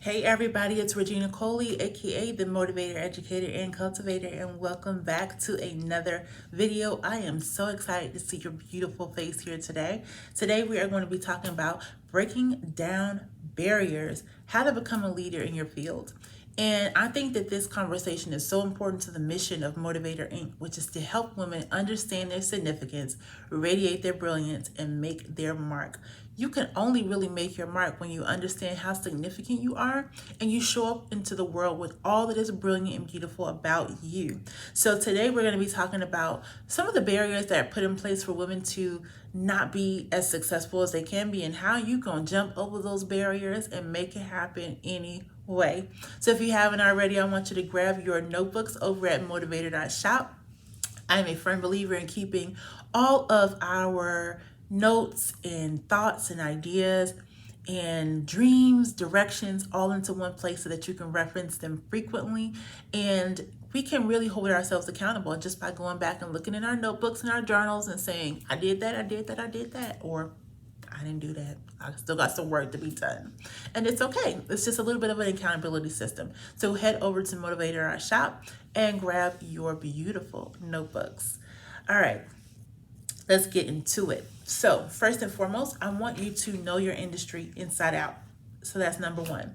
Hey everybody, it's Regina Coley, aka the Motivator, Educator, and Cultivator, and welcome back to another video. I am so excited to see your beautiful face here today. Today we are going to be talking about breaking down barriers, how to become a leader in your field. And I think that this conversation is so important to the mission of Motivator Inc., which is to help women understand their significance, radiate their brilliance, and make their mark. You can only really make your mark when you understand how significant you are and you show up into the world with all that is brilliant and beautiful about you. So today we're going to be talking about some of the barriers that are put in place for women to not be as successful as they can be and how you can jump over those barriers and make it happen anyway. So if you haven't already, I want you to grab your notebooks over at motivator.shop. I'm a firm believer in keeping all of our notes and thoughts and ideas and dreams, directions all into one place so that you can reference them frequently. And we can really hold ourselves accountable just by going back and looking in our notebooks and our journals and saying, I did that, I did that, I did that, or I didn't do that. I still got some work to be done. And it's okay. It's just a little bit of an accountability system. So head over to Motivator Shop and grab your beautiful notebooks. All right, let's get into it. So first and foremost, I want you to know your industry inside out. So that's number one.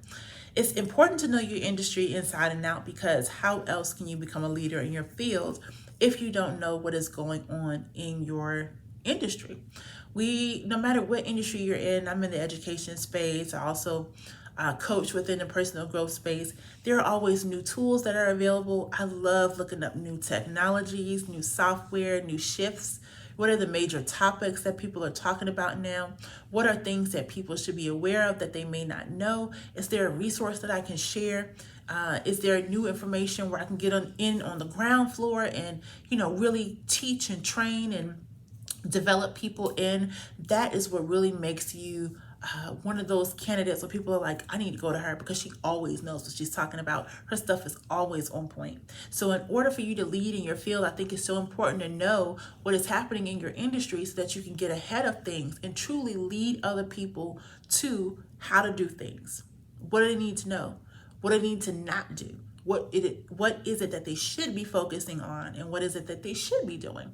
It's important to know your industry inside and out because how else can you become a leader in your field if you don't know what is going on in your industry? No matter what industry you're in, I'm in the education space. I also coach within the personal growth space. There are always new tools that are available. I love looking up new technologies, new software, new shifts. What are the major topics that people are talking about now? What are things that people should be aware of that they may not know? Is there a resource that I can share? Is there new information where I can get in on the ground floor and really teach and train and develop people in? That is what really makes you one of those candidates where people are like, I need to go to her because she always knows what she's talking about. Her stuff is always on point. So in order for you to lead in your field, I think it's so important to know what is happening in your industry so that you can get ahead of things and truly lead other people to how to do things. What do they need to know? What do they need to not do? What is it that they should be focusing on, and what is it that they should be doing?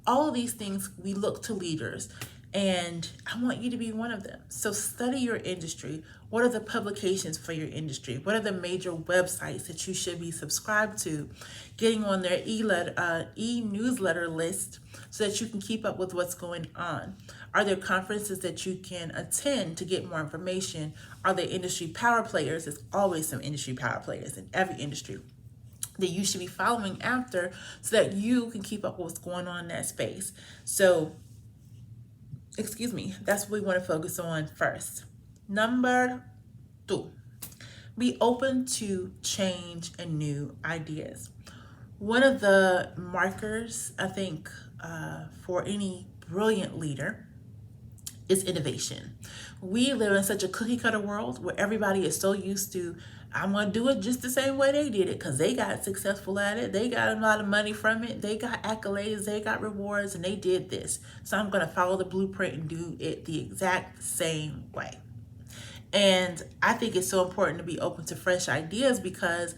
All of these things, we look to leaders, and I want you to be one of them. So study your industry. What are the publications for your industry? What are the major websites that you should be subscribed to? Getting on their e-newsletter list so that you can keep up with what's going on. Are there conferences that you can attend to get more information? Are there industry power players? There's always some industry power players in every industry that you should be following after so that you can keep up with what's going on in that space. So, that's what we want to focus on first. Number 2, be open to change and new ideas. One of the markers, I think, for any brilliant leader is innovation. We live in such a cookie cutter world where everybody is so used to, I'm going to do it just the same way they did it because they got successful at it. They got a lot of money from it. They got accolades. They got rewards, and they did this. So I'm going to follow the blueprint and do it the exact same way. And I think it's so important to be open to fresh ideas because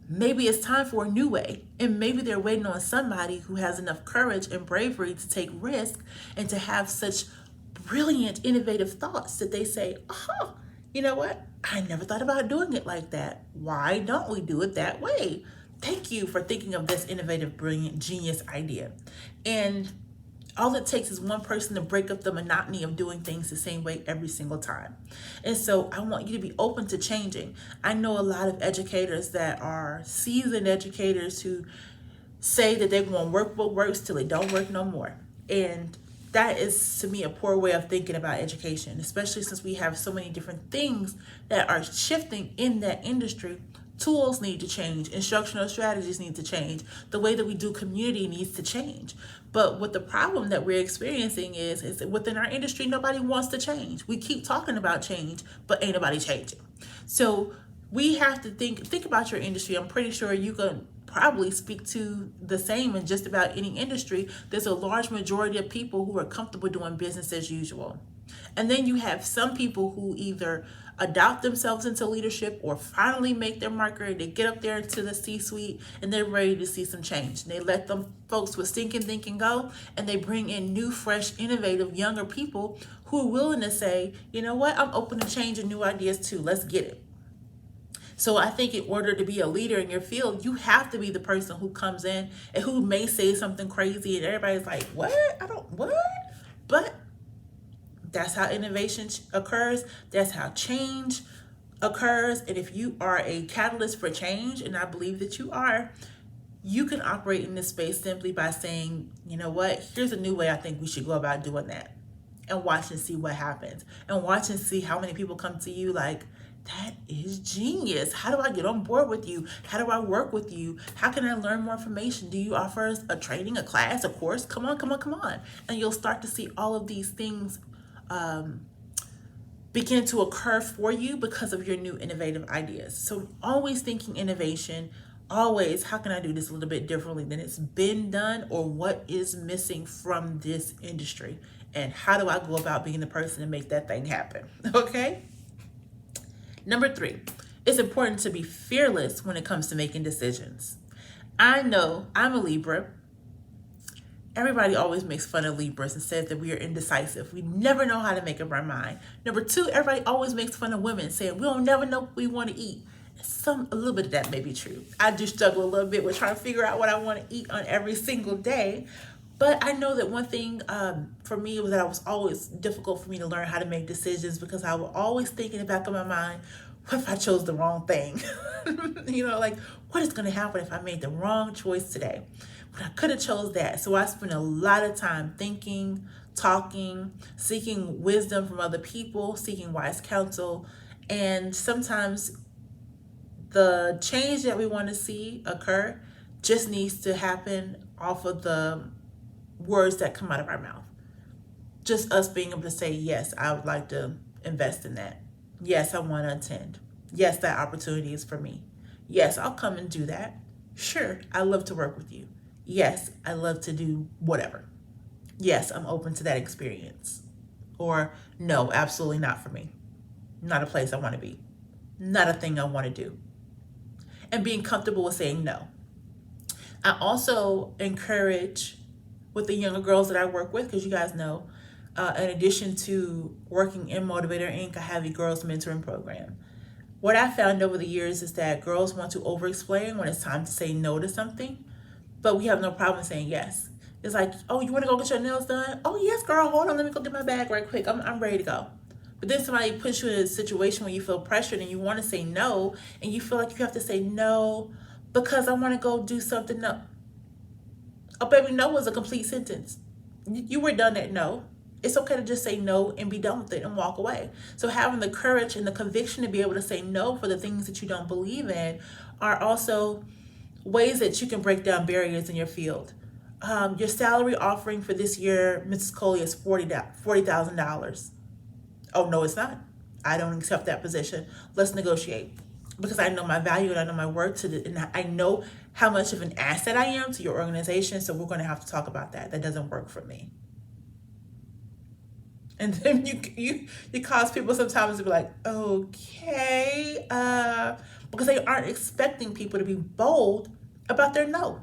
maybe it's time for a new way. And maybe they're waiting on somebody who has enough courage and bravery to take risk and to have such brilliant, innovative thoughts that they say, oh, you know what? I never thought about doing it like that. Why don't we do it that way? Thank you for thinking of this innovative, brilliant, genius idea. And all it takes is one person to break up the monotony of doing things the same way every single time. And so I want you to be open to changing. I know a lot of educators that are seasoned educators who say that they're going to work what works till it don't work no more. And that is, to me, a poor way of thinking about education, especially since we have so many different things that are shifting in that industry. Tools need to change. Instructional strategies need to change. The way that we do community needs to change. But what the problem that we're experiencing is that within our industry, nobody wants to change. We keep talking about change, but ain't nobody changing. So we have to think about your industry. I'm pretty sure you can probably speak to the same in just about any industry. There's a large majority of people who are comfortable doing business as usual. And then you have some people who either adopt themselves into leadership or finally make their marker. They get up there into the C-suite and they're ready to see some change. And they let them folks with stinking thinking go, and they bring in new, fresh, innovative, younger people who are willing to say, you know what, I'm open to change and new ideas too. Let's get it. So I think in order to be a leader in your field, you have to be the person who comes in and who may say something crazy and everybody's like, what? What? But that's how innovation occurs. That's how change occurs. And if you are a catalyst for change, and I believe that you are, you can operate in this space simply by saying, you know what, here's a new way I think we should go about doing that. And watch and see what happens. And watch and see how many people come to you like, that is genius. How do I get on board with you? How do I work with you? How can I learn more information? Do you offer us a training, a class, a course? Come on. And you'll start to see all of these things begin to occur for you because of your new innovative ideas. So always thinking innovation, always, how can I do this a little bit differently than it's been done, or what is missing from this industry? And how do I go about being the person to make that thing happen? Okay? Number 3, it's important to be fearless when it comes to making decisions. I know I'm a Libra. Everybody always makes fun of Libras and says that we are indecisive. We never know how to make up our mind. Number 2, everybody always makes fun of women, saying we don't never know what we want to eat. A little bit of that may be true. I do struggle a little bit with trying to figure out what I want to eat on every single day. But I know that one thing for me was that it was always difficult for me to learn how to make decisions, because I would always think in the back of my mind, what if I chose the wrong thing? Like, what is going to happen if I made the wrong choice today? But I could have chose that. So I spent a lot of time thinking, talking, seeking wisdom from other people, seeking wise counsel. And sometimes the change that we want to see occur just needs to happen off of the words that come out of our mouth. Just us being able to say, yes, I would like to invest in that. Yes, I want to attend. Yes, that opportunity is for me. Yes, I'll come and do that. Sure, I love to work with you. Yes, I love to do whatever. Yes, I'm open to that experience. Or no, absolutely not for me. Not a place I want to be. Not a thing I want to do. And being comfortable with saying no. I also encourage with the younger girls that I work with, because you guys know, in addition to working in Motivator Inc., I have a girls mentoring program. What I found over the years is that girls want to over-explain when it's time to say no to something, but we have no problem saying yes. It's like, oh, you want to go get your nails done? Oh, yes, girl, hold on, let me go get my bag right quick. I'm ready to go. But then somebody puts you in a situation where you feel pressured and you want to say no, and you feel like you have to say no because I want to go do something. No. Oh, baby, no was a complete sentence. You were done at no. It's okay to just say no and be done with it and walk away. So having the courage and the conviction to be able to say no for the things that you don't believe in are also ways that you can break down barriers in your field. Your salary offering for this year, Mrs. Coley, is $40,000. Oh, no, it's not. I don't accept that position. Let's negotiate. Because I know my value and I know my worth and I know how much of an asset I am to your organization. So we're going to have to talk about that. That doesn't work for me. And then you cause people sometimes to be like, okay, because they aren't expecting people to be bold about their no.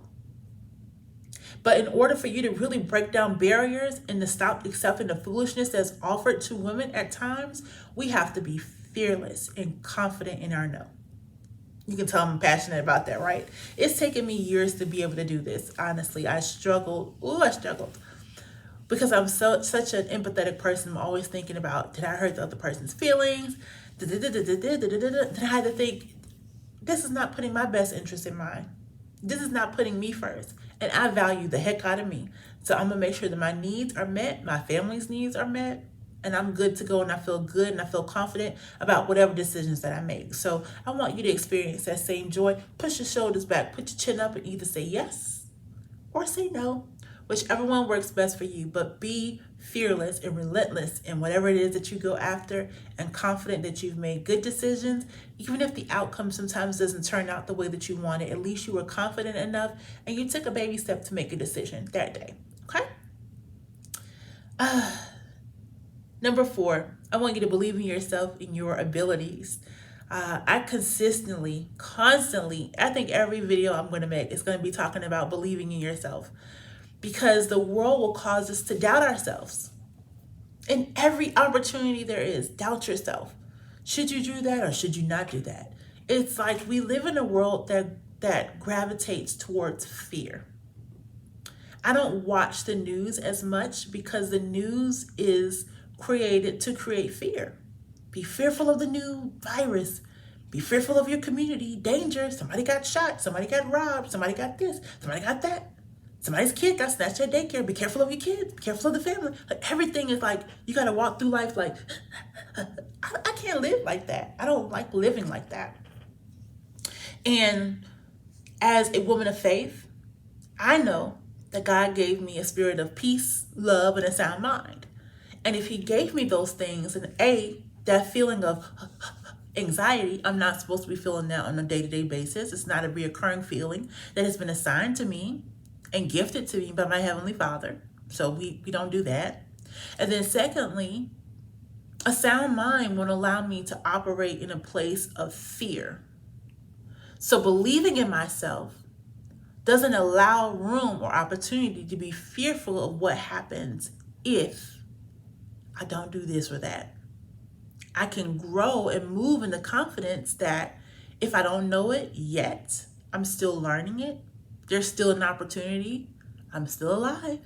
But in order for you to really break down barriers and to stop accepting the foolishness that's offered to women at times, we have to be fearless and confident in our no. You can tell I'm passionate about that, right? It's taken me years to be able to do this. Honestly, I struggled. Because I'm such an empathetic person. I'm always thinking about, did I hurt the other person's feelings? Then I had to think, this is not putting my best interest in mind. This is not putting me first. And I value the heck out of me. So I'm going to make sure that my needs are met, my family's needs are met, and I'm good to go, and I feel good and I feel confident about whatever decisions that I make. So I want you to experience that same joy. Push your shoulders back, put your chin up, and either say yes or say no. Whichever one works best for you, but be fearless and relentless in whatever it is that you go after, and confident that you've made good decisions. Even if the outcome sometimes doesn't turn out the way that you wanted, at least you were confident enough and you took a baby step to make a decision that day, okay? Number 4, I want you to believe in yourself and your abilities. I constantly, I think every video I'm going to make is going to be talking about believing in yourself, because the world will cause us to doubt ourselves. In every opportunity there is, doubt yourself. Should you do that or should you not do that? It's like we live in a world that gravitates towards fear. I don't watch the news as much because the news is created to create fear. Be fearful of the new virus. Be fearful of your community. Danger. Somebody got shot. Somebody got robbed. Somebody got this. Somebody got that. Somebody's kid got snatched at daycare. Be careful of your kids. Be careful of the family. Like, everything is like, you got to walk through life like, I can't live like that. I don't like living like that. And as a woman of faith, I know that God gave me a spirit of peace, love, and a sound mind. And if he gave me those things, and that feeling of anxiety, I'm not supposed to be feeling that on a day-to-day basis. It's not a reoccurring feeling that has been assigned to me and gifted to me by my Heavenly Father. So we don't do that. And then secondly, a sound mind won't allow me to operate in a place of fear. So believing in myself doesn't allow room or opportunity to be fearful of what happens if I don't do this or that. I can grow and move in the confidence that if I don't know it yet, I'm still learning it. There's still an opportunity. I'm still alive.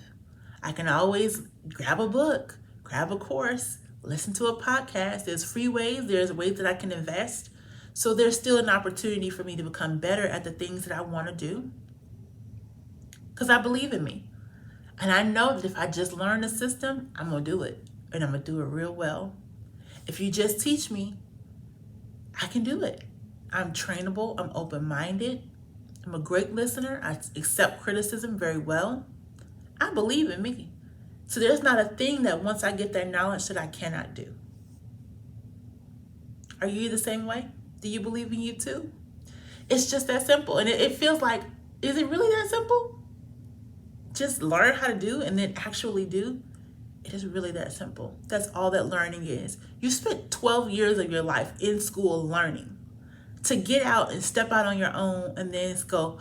I can always grab a book, grab a course, listen to a podcast. There's free ways. There's ways that I can invest. So there's still an opportunity for me to become better at the things that I want to do, because I believe in me. And I know that if I just learn the system, I'm going to do it. And I'm going to do it real well. If you just teach me, I can do it. I'm trainable. I'm open-minded. I'm a great listener. I accept criticism very well. I believe in me. So there's not a thing that once I get that knowledge that I cannot do. Are you the same way? Do you believe in you too? It's just that simple. And it feels like, is it really that simple? Just learn how to do and then actually do. It is really that simple. That's all that learning is. You spent 12 years of your life in school learning. To get out and step out on your own and then go,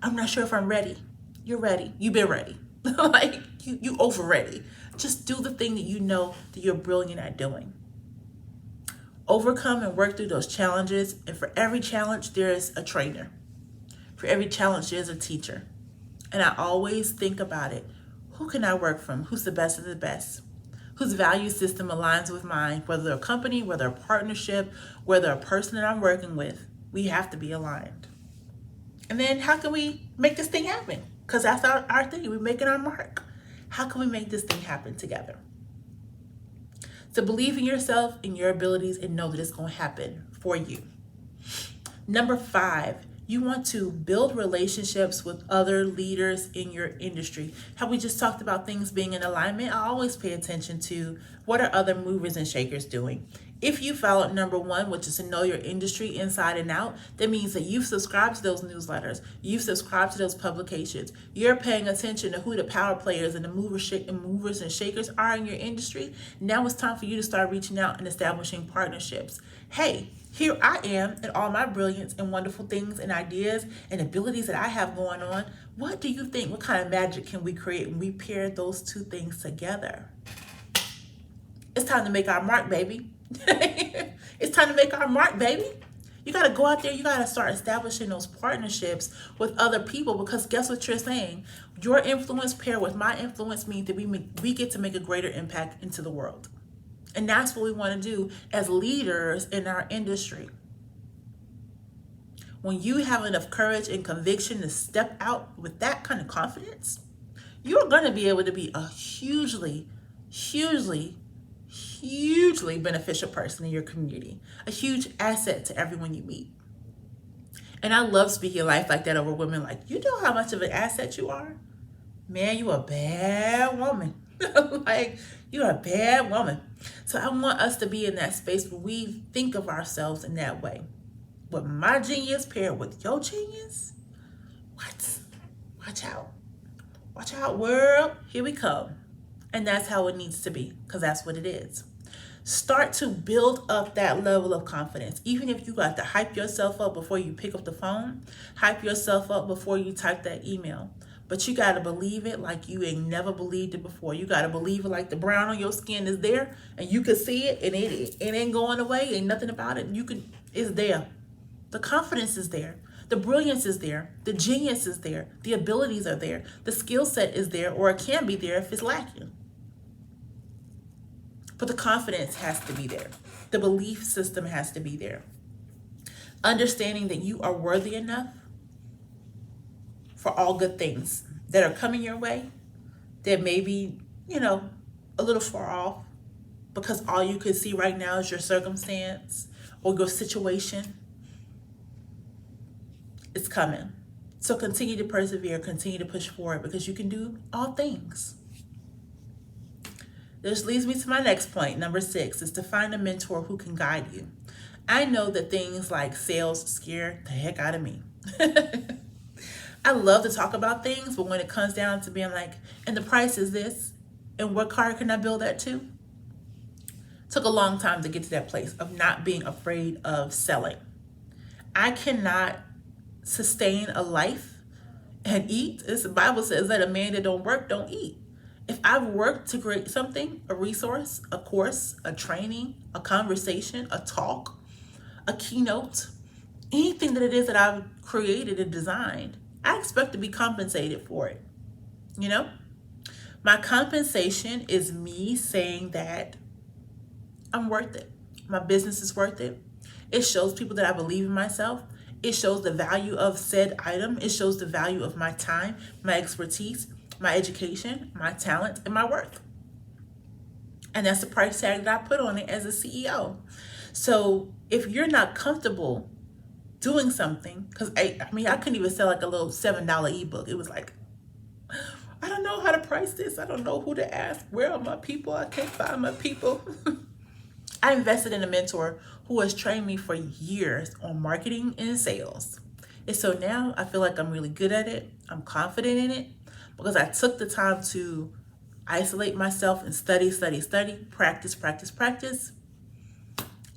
I'm not sure if I'm ready. You're ready. You've been ready. Like, you over ready. Just do the thing that you know that you're brilliant at doing. Overcome and work through those challenges. And for every challenge, there's a trainer. For every challenge, there's a teacher. And I always think about it. Who can I work from? Who's the best of the best? Whose value system aligns with mine? Whether a company, whether a partnership, whether a person that I'm working with, we have to be aligned. And then how can we make this thing happen? Because that's our thing. We're making our mark. How can we make this thing happen together? So believe in yourself and your abilities and know that it's going to happen for you. Number 5, you want to build relationships with other leaders in your industry. How we just talked about things being in alignment, I always pay attention to what are other movers and shakers doing. If you followed number 1, which is to know your industry inside and out, that means that you've subscribed to those newsletters, you've subscribed to those publications, you're paying attention to who the power players and the movers and shakers are in your industry. Now it's time for you to start reaching out and establishing partnerships. Hey, here I am and all my brilliance and wonderful things and ideas and abilities that I have going on. What do you think? What kind of magic can we create when we pair those two things together? It's time to make our mark, baby. It's time to make our mark, baby. You got to go out there. You got to start establishing those partnerships with other people, because guess what you're saying? Your influence paired with my influence means that we get to make a greater impact into the world. And that's what we want to do as leaders in our industry. When you have enough courage and conviction to step out with that kind of confidence, you're going to be able to be a hugely beneficial person in your community, a huge asset to everyone you meet. And I love speaking life like that over women. Like, you know how much of an asset you are? Man, you a bad woman. Like, you're a bad woman. So I want us to be in that space where we think of ourselves in that way. With my genius paired with your genius? What? Watch out. Watch out, world. Here we come. And that's how it needs to be, because that's what it is. Start to build up that level of confidence. Even if you got to hype yourself up before you pick up the phone, hype yourself up before you type that email. But you got to believe it like you ain't never believed it before. You got to believe it like the brown on your skin is there and you can see it, and it ain't going away. Ain't nothing about it. It's there. The confidence is there. The brilliance is there. The genius is there. The abilities are there. The skill set is there, or it can be there if it's lacking. But the confidence has to be there. The belief system has to be there. Understanding that you are worthy enough for all good things that are coming your way that may be, a little far off because all you can see right now is your circumstance or your situation. It's coming. So continue to persevere, continue to push forward, because you can do all things. This leads me to my next point. Number 6 is to find a mentor who can guide you. I know that things like sales scare the heck out of me. I love to talk about things, but when it comes down to being like, and the price is this, and what car can I build that to? Took a long time to get to that place of not being afraid of selling. I cannot sustain a life and eat. The Bible says that a man that don't work don't eat. If I've worked to create something, a resource, a course, a training, a conversation, a talk, a keynote, anything that it is that I've created and designed, I expect to be compensated for it. My compensation is me saying that I'm worth it. My business is worth it. It shows people that I believe in myself. It shows the value of said item. It shows the value of my time, my expertise, my education, my talent, and my worth. And that's the price tag that I put on it as a CEO. So if you're not comfortable doing something, because I couldn't even sell like a little $7 ebook. It was like, I don't know how to price this. I don't know who to ask. Where are my people? I can't find my people. I invested in a mentor who has trained me for years on marketing and sales. And so now I feel like I'm really good at it. I'm confident in it because I took the time to isolate myself and study, practice.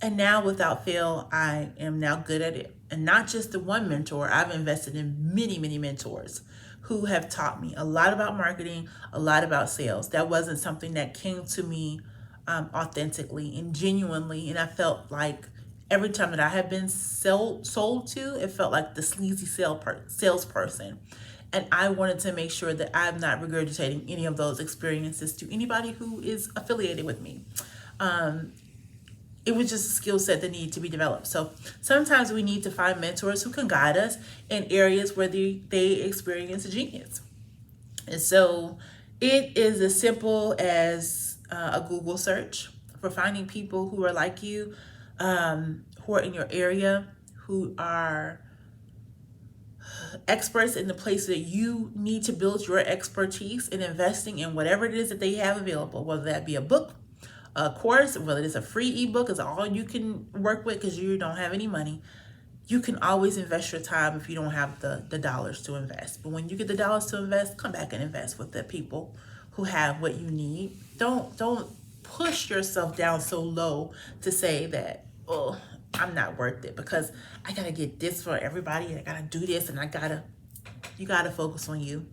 And now without fail, I am now good at it. And not just the one mentor, I've invested in many, many mentors who have taught me a lot about marketing, a lot about sales. That wasn't something that came to me authentically and genuinely. And I felt like every time that I have been sold to, it felt like the sleazy salesperson. And I wanted to make sure that I'm not regurgitating any of those experiences to anybody who is affiliated with me. It was just a skill set that needed to be developed. So sometimes we need to find mentors who can guide us in areas where they experience genius. And so it is as simple as a Google search for finding people who are like you, who are in your area, who are experts in the place that you need to build your expertise, in investing in whatever it is that they have available, whether that be a book, a course, whether it's a free ebook is all you can work with because you don't have any money. You can always invest your time if you don't have the dollars to invest. But when you get the dollars to invest, come back and invest with the people who have what you need. Don't push yourself down so low to say that, oh, I'm not worth it because I gotta get this for everybody and I gotta do this and you gotta focus on you.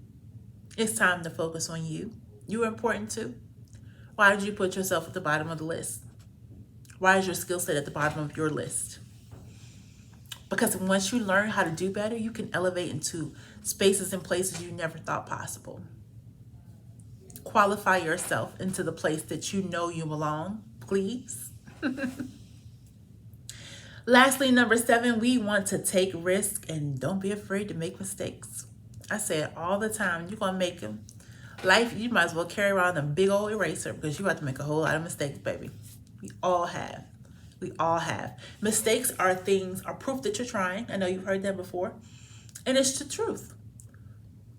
It's time to focus on you. You're important too. Why did you put yourself at the bottom of the list? Why is your skill set at the bottom of your list? Because once you learn how to do better, you can elevate into spaces and places you never thought possible. Qualify yourself into the place that you know you belong, please. Lastly, number 7, we want to take risks and don't be afraid to make mistakes. I say it all the time. You're going to make them. Life, you might as well carry around a big old eraser because you have to make a whole lot of mistakes, baby. We all have. We all have. Mistakes are proof that you're trying. I know you've heard that before. And it's the truth.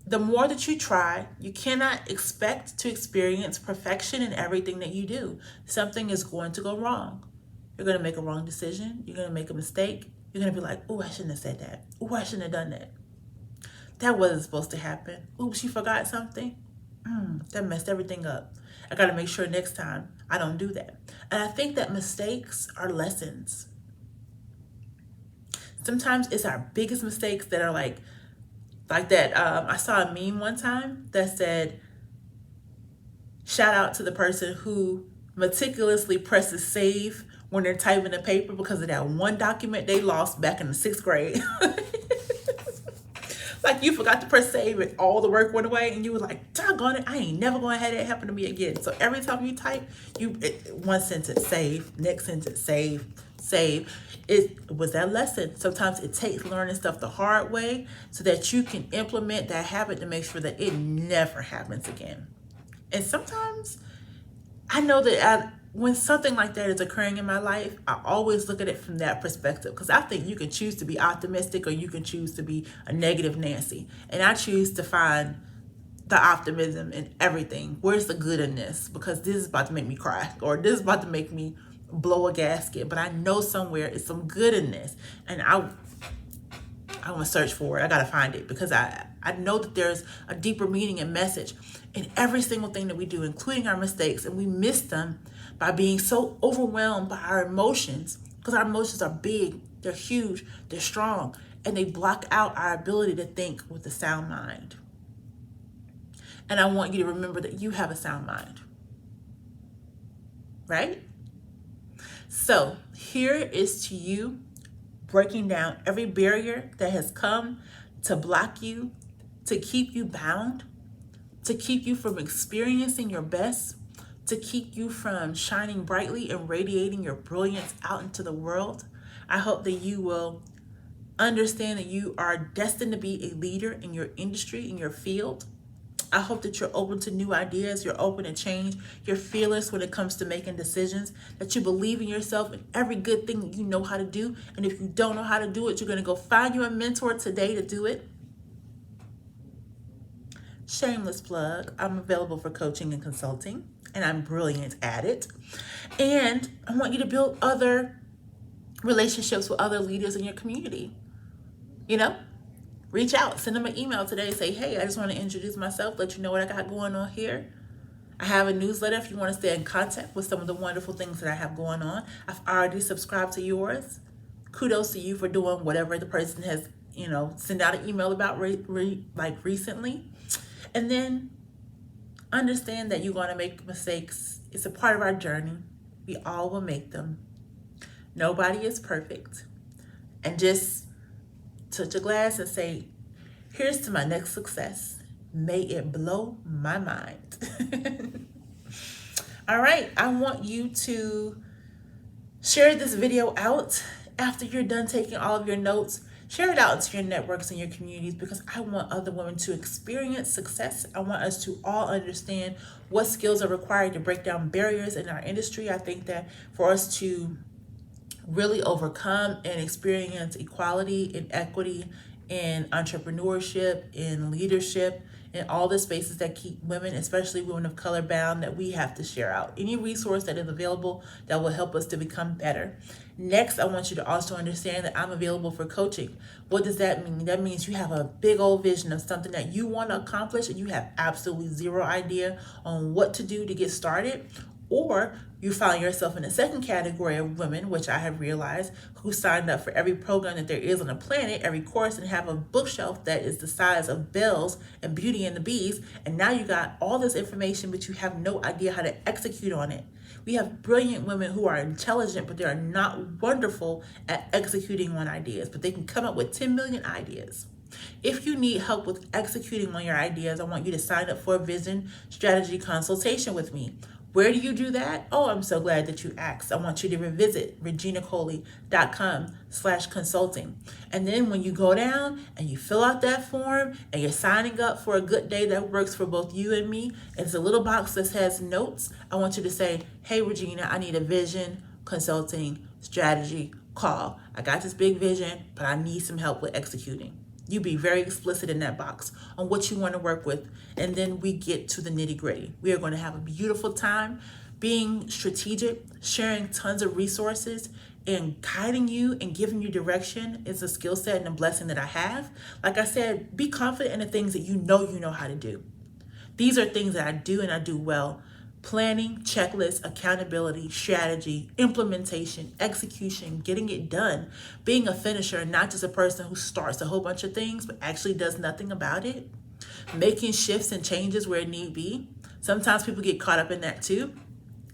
The more that you try, you cannot expect to experience perfection in everything that you do. Something is going to go wrong. You're going to make a wrong decision. You're going to make a mistake. You're going to be like, oh, I shouldn't have said that. Oh, I shouldn't have done that. That wasn't supposed to happen. Oops, she forgot something. That messed everything up. I got to make sure next time I don't do that. And I think that mistakes are lessons. Sometimes it's our biggest mistakes that are like that. I saw a meme one time that said, shout out to the person who meticulously presses save when they're typing a paper because of that one document they lost back in the 6th grade. Like you forgot to press save and all the work went away and you were like, doggone it, I ain't never going to have that happen to me again. So every time you type, one sentence, save, next sentence, save, save. It was that lesson. Sometimes it takes learning stuff the hard way so that you can implement that habit to make sure that it never happens again. And sometimes I know that when something like that is occurring in my life, I always look at it from that perspective, because I think you can choose to be optimistic or you can choose to be a negative Nancy. And I choose to find the optimism in everything. Where's the good in this? Because this is about to make me cry, or this is about to make me blow a gasket. But I know somewhere is some good in this. And I want to search for it. I got to find it, because I know that there's a deeper meaning and message in every single thing that we do, including our mistakes. And we miss them by being so overwhelmed by our emotions, because our emotions are big, they're huge, they're strong, and they block out our ability to think with a sound mind. And I want you to remember that you have a sound mind, right? So here is to you, breaking down every barrier that has come to block you, to keep you bound, to keep you from experiencing your best, to keep you from shining brightly and radiating your brilliance out into the world. I hope that you will understand that you are destined to be a leader in your industry, in your field. I hope that you're open to new ideas, you're open to change, you're fearless when it comes to making decisions, that you believe in yourself and every good thing that you know how to do. And if you don't know how to do it, you're going to go find you a mentor today to do it. Shameless plug, I'm available for coaching and consulting, and I'm brilliant at it. And I want you to build other relationships with other leaders in your community. You know, reach out, send them an email today, say, hey, I just want to introduce myself, let you know what I got going on here. I have a newsletter if you want to stay in contact with some of the wonderful things that I have going on. I've already subscribed to yours. Kudos to you for doing whatever the person has, send out an email about recently. And then understand that you're going to make mistakes. It's a part of our journey. We all will make them. Nobody is perfect. And just touch a glass and say, here's to my next success. May it blow my mind. All right, I want you to share this video out after you're done taking all of your notes. Share it out into your networks and your communities, because I want other women to experience success. I want us to all understand what skills are required to break down barriers in our industry. I think that for us to really overcome and experience equality and equity in entrepreneurship, in leadership, in all the spaces that keep women, especially women of color, bound, that we have to share out any resource that is available that will help us to become better. Next, I want you to also understand that I'm available for coaching. What does that mean? That means you have a big old vision of something that you want to accomplish and you have absolutely zero idea on what to do to get started. Or you find yourself in the second category of women, which I have realized, who signed up for every program that there is on the planet, every course, and have a bookshelf that is the size of Belle's and Beauty and the Beast. And now you got all this information, but you have no idea how to execute on it. We have brilliant women who are intelligent, but they are not wonderful at executing on ideas, but they can come up with 10 million ideas. If you need help with executing on your ideas, I want you to sign up for a vision strategy consultation with me. Where do you do that? Oh, I'm so glad that you asked. I want you to revisit reginacoley.com/consulting. And then when you go down and you fill out that form and you're signing up for a good day that works for both you and me, it's a little box that has notes. I want you to say, hey, Regina, I need a vision consulting strategy call. I got this big vision, but I need some help with executing. You be very explicit in that box on what you want to work with. And then we get to the nitty gritty. We are going to have a beautiful time being strategic, sharing tons of resources, and guiding you and giving you direction is a skill set and a blessing that I have. Like I said, be confident in the things that you know how to do. These are things that I do and I do well. Planning, checklist, accountability, strategy, implementation, execution, getting it done, being a finisher, not just a person who starts a whole bunch of things but actually does nothing about it, making shifts and changes where it need be. Sometimes people get caught up in that too.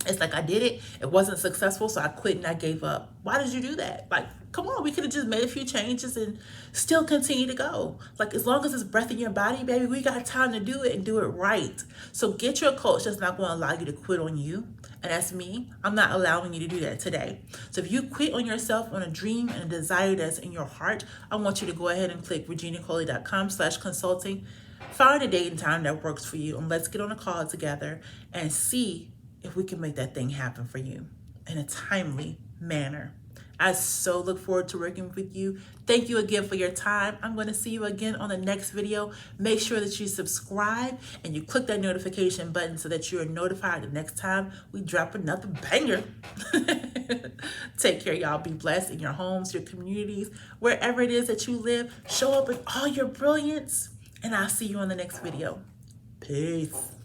It's like, I did it, it wasn't successful, so I quit and I gave up. Why did you do that? Like, come on, we could have just made a few changes and still continue to go. Like, as long as it's breath in your body, baby, we got time to do it and do it right. So get your coach that's not going to allow you to quit on you. And that's me. I'm not allowing you to do that today. So if you quit on yourself on a dream and a desire that's in your heart, I want you to go ahead and click reginacoley.com/consulting. Find a date and time that works for you, and let's get on a call together and see if we can make that thing happen for you in a timely manner. I so look forward to working with you. Thank you again for your time. I'm going to see you again on the next video. Make sure that you subscribe and you click that notification button so that you are notified the next time we drop another banger. Take care, y'all. Be blessed in your homes, your communities, wherever it is that you live. Show up in all your brilliance, and I'll see you on the next video. Peace.